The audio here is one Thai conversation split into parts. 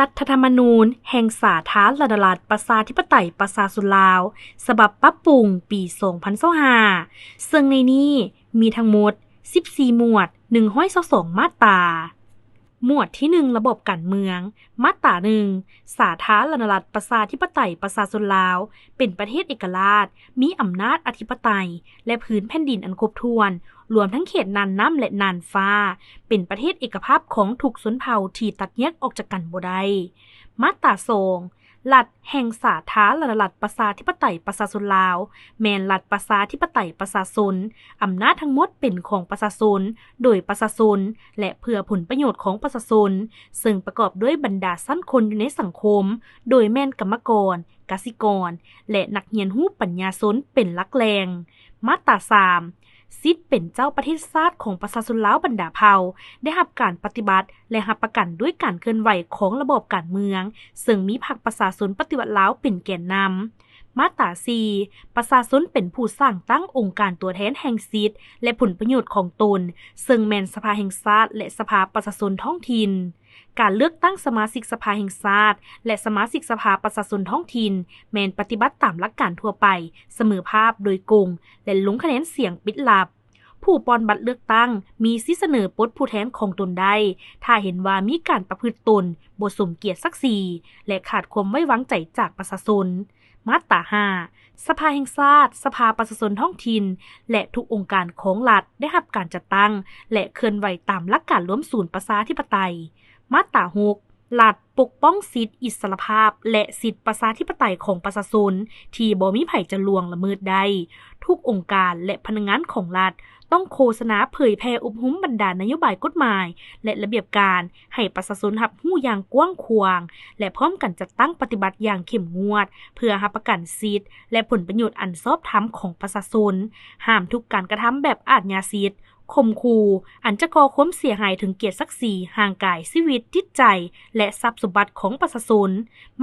รัฐธรรมนูญแห่งสาธารณรัฐประชาธิปไตยประชาชนลาวฉบับปรับปรุงปี 2025 ซึ่งในนี้มีทั้งหมด 14 หมวด 122 มาตราหมวดที่ 1 ระบบการเมืองมาตรา 1 สาธารณรัฐประชาธิปไตยประชาชนลาวเป็นประเทศเอกราชมีอำนาจอธิปไตยและพื้นแผ่นดินอันครบถ้วนรวมทั้งเขตน่านน้ำและน่านฟ้าเป็นประเทศเอกภาพของทุกชนเผ่าที่ตัดแยกออกจากกันบ่ได้มาตรา 2 รัฐแห่งสาธารณรัฐประชาธิปไตยประชาชนลาวแม่นรัฐประชาธิปไตยประชาชนอำนาจทั้งหมดเป็นของประชาชนโดยประชาชนและเพื่อผลประโยชน์ของประชาชนซึ่งประกอบด้วยบรรดาชั้นคนอยู่ในสังคมโดยแม่นกรรมกรกสิกรและนักเรียนรู้ปัญญาชนเป็นหลักแหล่งมาตรา 3สิทธิ์เป็นเจ้าประเทศชาติของประชาชนลาวบรรดาเผ่าได้รับการปฏิบัติและรับประกันด้วยการเคลื่อนไหวของระบบการเมืองซึ่งมีพรรคประชาชนปฏิวัติลาวเป็นแกนนำมาตรา 4 ประชาชนเป็นผู้สร้างตั้งองค์การตัวแทนแห่งสิทธิ์และผลประโยชน์ของตนซึ่งแม่นสภาแห่งชาติและสภาประชาชนท้องถิ่นการเลือกตั้งสมาชิกสภาแห่งชาติและสมาชิกสภาประชาชนท้องถิ่นแม้นปฏิบัติตามหลักการทั่วไปเสมอภาพโดยกงและลงคะแนนเสียงปิดลับผู้ปอนบัตรเลือกตั้งมีสิทธิเสนอปลดผู้แทนของตนได้ถ้าเห็นว่ามีการประพฤติตนบ่สมเกียรติศักดิ์ศรีและขาดความไว้วางใจจากประชาชนมาตรา 5 สภาแห่งชาติสภาประชาชนท้องถิ่นและทุกองค์การของรัฐได้รับการจัดตั้งและเคลื่อนไหวตามหลักการร่วมศูนย์ประชาธิปไตยมาตรา 6 รัฐปกป้องสิทธิอิสรภาพและสิทธิประชาธิปไตยของประชาชนที่บ่มีไผจะล่วงละเมิดได้ทุกองค์การและพนักงานของรัฐต้องโฆษณาเผยแพร่อบรมบรรดานโยบายกฎหมายและระเบียบการให้ประชาชนรับรู้อย่างกว้างขวางและพร้อมกันจัดตั้งปฏิบัติอย่างเข้มงวดเพื่อรับประกันสิทธิและผลประโยชน์อันชอบธรรมของประชาชนห้ามทุกการกระทำแบบอาชญาสิทธิ์ข่มขู่อันจะก่อความเสียหายถึงเกียรติศักดิ์ศรีร่างกายชีวิตจิตใจและทรัพย์สมบัติของประชาชน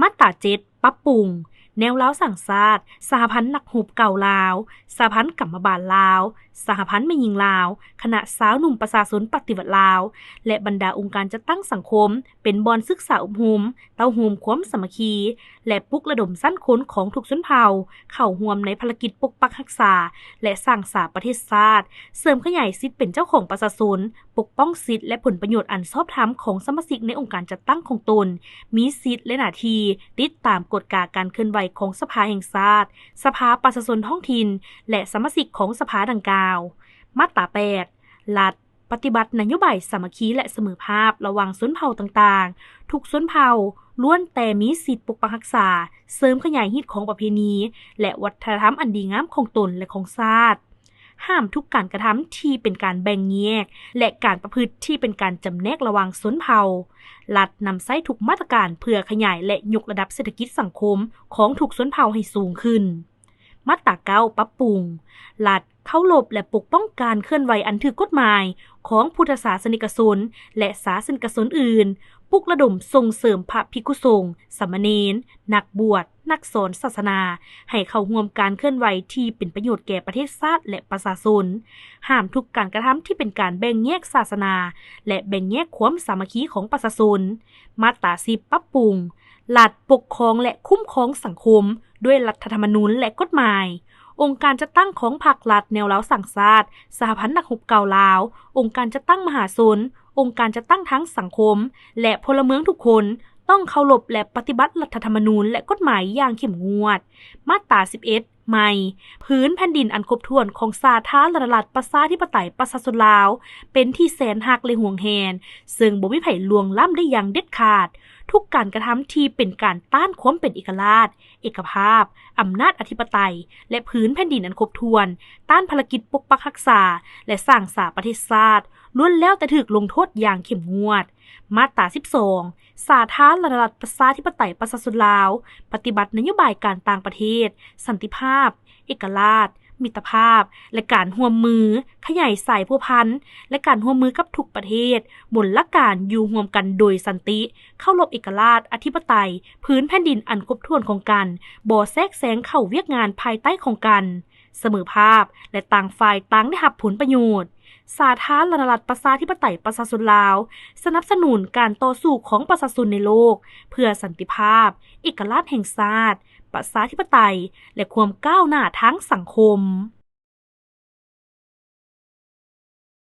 มาตรา 7 ปรับปรุงแนวลาวสั่งชาติสหพันธ์นักรบเก่าลาวสหพันธ์กรรมบาลลาวสหพันธ์แม่หญิงลาวคณะสาวหนุ่มประชาชนปฏิวัติลาวและบรรดาองค์การจัดตั้งสังคมเป็นบอนศึกษาอบรมเต้าโฮมความสามัคคีและปลุกระดมชั้นคนของทุกชนเผ่าเข้าร่วมในภารกิจปกปักรักษาและสร้างสาประเทศชาติเสริมขยายสิทธิเป็นเจ้าของประชาชนปกป้องสิทธิและผลประโยชน์อันชอบธรรมของสมาชิกในองค์การจัดตั้งของตนมีสิทธิและหน้าที่ติดตามกฎการเคลื่อนไหวของสภาแห่งชาติสภาประชาชนท้องถิ่นและสมาชิกของสภาดังกล่าวมาตรา 8 รัฐปฏิบัตินโยบายสามัคคีและเสมอภาพระหว่างชนเผ่าต่างๆทุกชนเผ่าล้วนแต่มีสิทธิปกปักรักษาเสริมขยายฮิตของประเพณีและวัฒนธรรมอันดีงามของตนและของชาติห้ามทุกการกระทำที่เป็นการแบ่งแยกและการประพฤติที่เป็นการจำแนกระหว่างชนเผ่ารัฐนำใช้ทุกมาตรการเพื่อขยายและยกระดับเศรษฐกิจสังคมของทุกชนเผ่าให้สูงขึ้นมาตรา 9 ปรับปรุงรัฐเคารพและปกป้องการเคลื่อนไหวอันถูกกฎหมายของพุทธศาสนิกชนและศาสนิกชนอื่นปลุกระดมส่งเสริมพระภิกขุสงฆ์สามเณรนักบวชนักสอนศาสนาให้เข้าร่วมการเคลื่อนไหวที่เป็นประโยชน์แก่ประเทศชาติและประชาชนห้ามทุกการกระทำที่เป็นการแบ่งแยกศาสนาและแบ่งแยกความสามัคคีของประชาชนมาตรา 10 ปรับปรุงรัฐปกครองและคุ้มครองสังคมด้วยรัฐธรรมนูญและกฎหมายองค์การจัดตั้งของพรรครัฐแนวลาวสั่งชาติสหพันธ์นักรบเก่าลาวองค์การจัดตั้งมหาชนองค์การจัดตั้งทั้งสังคมและพลเมืองทุกคนต้องเคารพและปฏิบัติรัฐธรรมนูญและกฎหมายอย่างเข้มงวดมาตรา 11 ใหม่พื้นแผ่นดินอันครบถ้วนของสาธารณรัฐประชาธิปไตยประชาชนลาวเป็นที่แสนรักและห่วงแหนซึ่งบ่มีไผล่วงล้ำได้อย่างเด็ดขาดทุกการกระทำที่เป็นการต้านความเป็นเอกราชเอกภาพอำนาจอธิปไตยและพื้นแผ่นดินอันครบถ้วนต้านภารกิจปกปักรักษาและสร้างสาประเทศชาติล้วนแล้วแต่ถูกลงโทษอย่างเข้มงวดมาตรา 12 สาธารณรัฐประชาธิปไตยประชาชนลาวปฏิบัตินโยบายการต่างประเทศสันติภาพเอกราชมิตรภาพและการร่วมมือขยายสายพัวพันธุ์และการร่วมมือกับทุกประเทศบนหลักการอยู่ร่วมกันโดยสันติเคารพเอกราชอธิปไตยพื้นแผ่นดินอันครบถ้วนของกันบ่แทรกแซงเข้าเวียกงานภายใต้ของกันเสมอภาพและต่างฝ่ายต่างได้รับผลประโยชน์ สาธารณรัฐประชาธิปไตยประชาชนลาวสนับสนุนการต่อสู้ของประชาชนในโลกเพื่อสันติภาพเอกราชแห่งชาติประชาธิปไตยและความก้าวหน้าทางสังคม